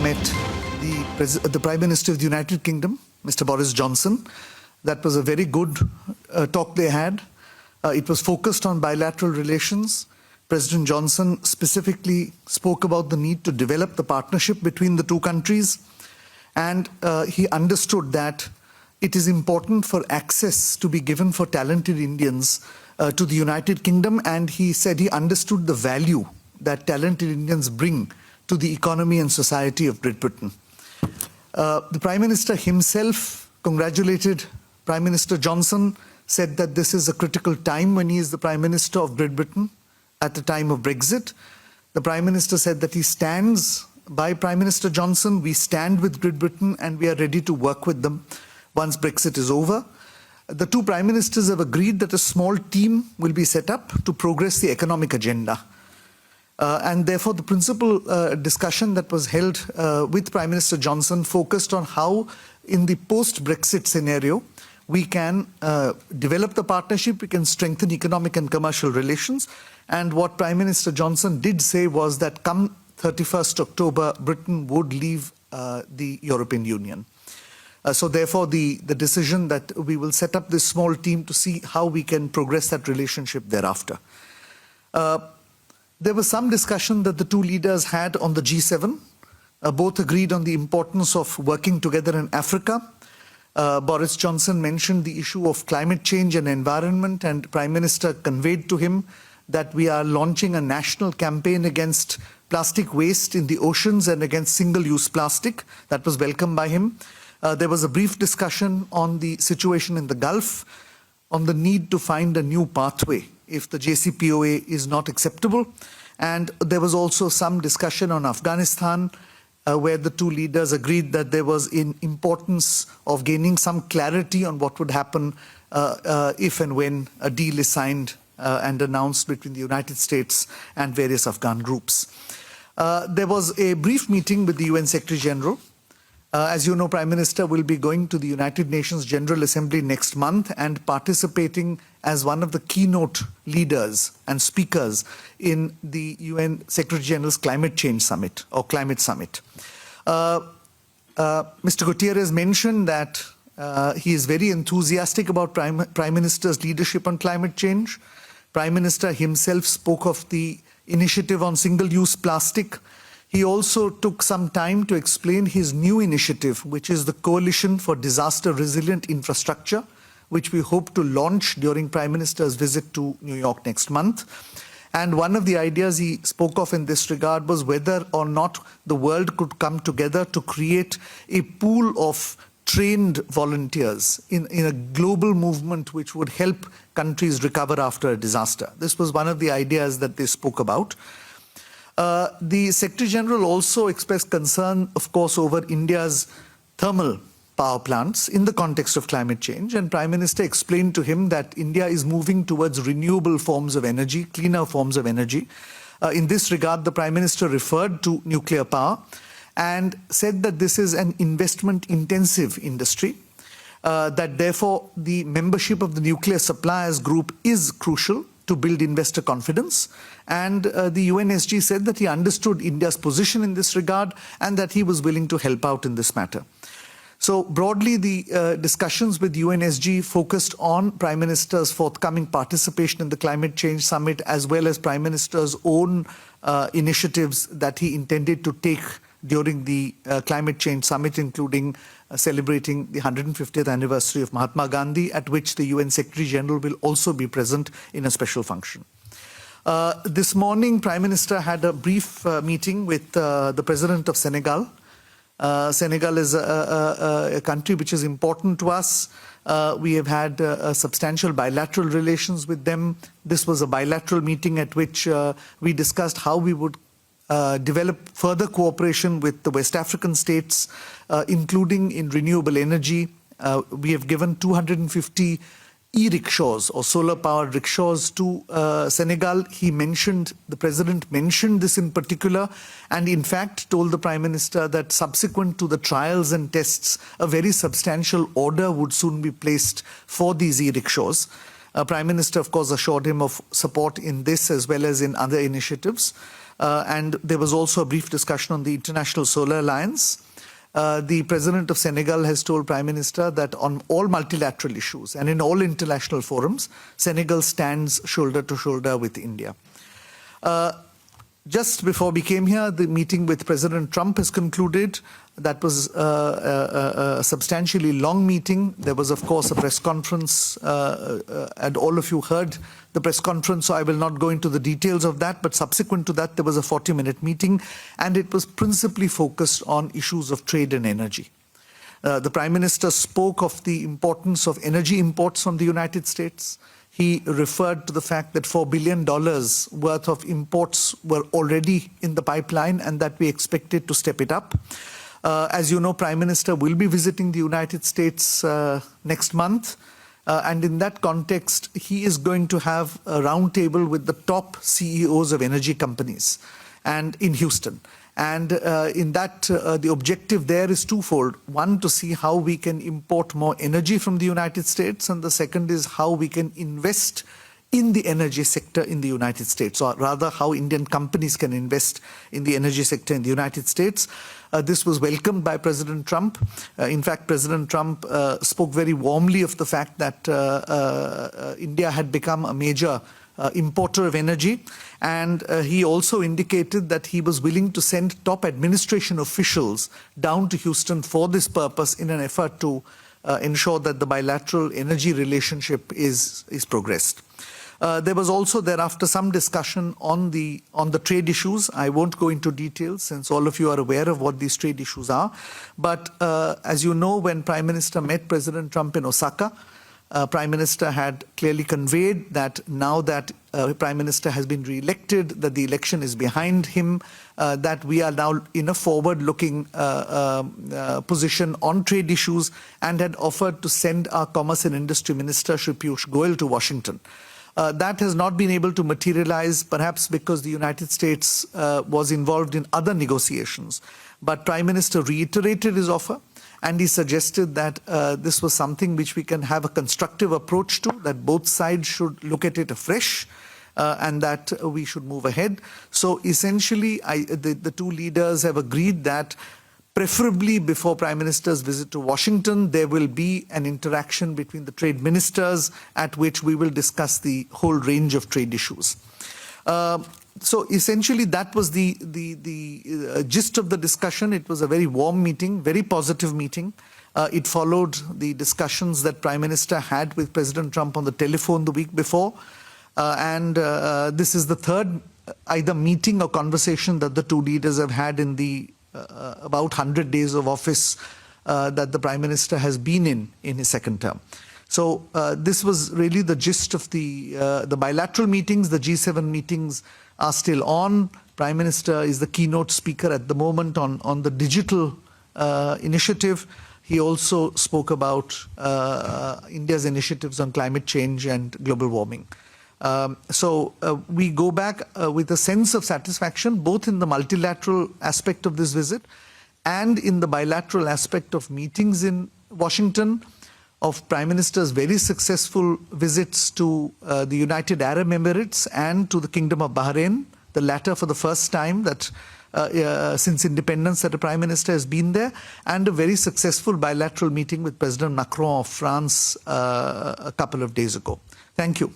met the Prime Minister of the United Kingdom, Mr. Boris Johnson. That was a very good talk they had. It was focused on bilateral relations. President Johnson specifically spoke about the need to develop the partnership between the two countries. And he understood that it is important for access to be given for talented Indians to the United Kingdom. And he said he understood the value that talented Indians bring to the economy and society of Great Britain. The Prime Minister himself congratulated Prime Minister Johnson, said that this is a critical time when he is the Prime Minister of Great Britain at the time of Brexit. The Prime Minister said that he stands by Prime Minister Johnson. We stand with Great Britain and we are ready to work with them once Brexit is over. The two Prime Ministers have agreed that a small team will be set up to progress the economic agenda. And therefore, the principal discussion that was held with Prime Minister Johnson focused on how, in the post-Brexit scenario, we can develop the partnership, we can strengthen economic and commercial relations. And what Prime Minister Johnson did say was that come 31st October, Britain would leave the European Union. So therefore, the decision that we will set up this small team to see how we can progress that relationship thereafter. There was some discussion that the two leaders had on the G7. Both agreed on the importance of working together in Africa. Boris Johnson mentioned the issue of climate change and environment, and Prime Minister conveyed to him that we are launching a national campaign against plastic waste in the oceans and against single-use plastic. That was welcomed by him. There was a brief discussion on the situation in the Gulf, on the need to find a new pathway if the JCPOA is not acceptable. And there was also some discussion on Afghanistan, where the two leaders agreed that there was an importance of gaining some clarity on what would happen if and when a deal is signed and announced between the United States and various Afghan groups. There was a brief meeting with the UN Secretary General. As you know, Prime Minister will be going to the United Nations General Assembly next month and participating as one of the keynote leaders and speakers in the UN Secretary General's Climate Change Summit or Climate Summit. Mr. Gutierrez mentioned that he is very enthusiastic about Prime Minister's leadership on climate change. Prime Minister himself spoke of the initiative on single-use plastic. He also took some time to explain his new initiative, which is the Coalition for Disaster Resilient Infrastructure, which we hope to launch during Prime Minister's visit to New York next month. And one of the ideas he spoke of in this regard was whether or not the world could come together to create a pool of trained volunteers in a global movement which would help countries recover after a disaster. This was one of the ideas that they spoke about. The Secretary General also expressed concern, of course, over India's thermal power plants in the context of climate change. And Prime Minister explained to him that India is moving towards renewable forms of energy, cleaner forms of energy. In this regard, the Prime Minister referred to nuclear power and said that this is an investment-intensive industry, that therefore the membership of the Nuclear Suppliers Group is crucial to build investor confidence. And the UNSG said that he understood India's position in this regard and that he was willing to help out in this matter. So broadly, the discussions with UNSG focused on Prime Minister's forthcoming participation in the Climate Change Summit, as well as Prime Minister's own initiatives that he intended to take during the Climate Change Summit, including celebrating the 150th anniversary of Mahatma Gandhi, at which the UN Secretary General will also be present in a special function. This morning, Prime Minister had a brief meeting with the President of Senegal. Senegal is a country which is important to us. We have had substantial bilateral relations with them. This was a bilateral meeting at which we discussed how we would develop further cooperation with the West African states, including in renewable energy. We have given 250 e-rickshaws or solar-powered rickshaws to Senegal. The President mentioned this in particular, and in fact told the Prime Minister that subsequent to the trials and tests, a very substantial order would soon be placed for these e-rickshaws. Prime Minister, of course, assured him of support in this as well as in other initiatives. and there was also a brief discussion on the International Solar Alliance. The President of Senegal has told Prime Minister that on all multilateral issues and in all international forums, Senegal stands shoulder to shoulder with India. Just before we came here, the meeting with President Trump has concluded. That was a substantially long meeting. There was, of course, a press conference, and all of you heard the press conference, so I will not go into the details of that. But subsequent to that, there was a 40-minute meeting, and it was principally focused on issues of trade and energy. The Prime Minister spoke of the importance of energy imports from the United States. He referred to the fact that $4 billion worth of imports were already in the pipeline and that we expected to step it up. As you know, Prime Minister will be visiting the United States next month. And in that context, he is going to have a roundtable with the top CEOs of energy companies and in Houston. And in that, the objective there is twofold. One, to see how we can import more energy from the United States. And the second is how we can invest in the energy sector in the United States, or rather how Indian companies can invest in the energy sector in the United States. This was welcomed by President Trump. In fact, President Trump spoke very warmly of the fact that India had become a major importer of energy, and he also indicated that he was willing to send top administration officials down to Houston for this purpose in an effort to ensure that the bilateral energy relationship is progressed. There was also thereafter some discussion on the trade issues. I won't go into details since all of you are aware of what these trade issues are. But as you know, when Prime Minister met President Trump in Osaka, Prime Minister had clearly conveyed that now that Prime Minister has been re-elected, that the election is behind him, that we are now in a forward-looking position on trade issues, and had offered to send our Commerce and Industry Minister, Shri Piyush Goyal, to Washington. That has not been able to materialize, perhaps because the United States was involved in other negotiations. But Prime Minister reiterated his offer, and he suggested that this was something which we can have a constructive approach to, that both sides should look at it afresh, and that we should move ahead. So essentially, the two leaders have agreed that preferably before Prime Minister's visit to Washington, there will be an interaction between the trade ministers at which we will discuss the whole range of trade issues. So essentially, that was the gist of the discussion. It was a very warm meeting, very positive meeting. It followed the discussions that Prime Minister had with President Trump on the telephone the week before. And this is the third either meeting or conversation that the two leaders have had in the about 100 days of office that the Prime Minister has been in his second term. So this was really the gist of the bilateral meetings. The G7 meetings are still on. Prime Minister is the keynote speaker at the moment on the digital initiative. He also spoke about India's initiatives on climate change and global warming. So we go back with a sense of satisfaction, both in the multilateral aspect of this visit and in the bilateral aspect of meetings in Washington, of Prime Minister's very successful visits to the United Arab Emirates and to the Kingdom of Bahrain, the latter for the first time that since independence that a Prime Minister has been there, and a very successful bilateral meeting with President Macron of France a couple of days ago. Thank you.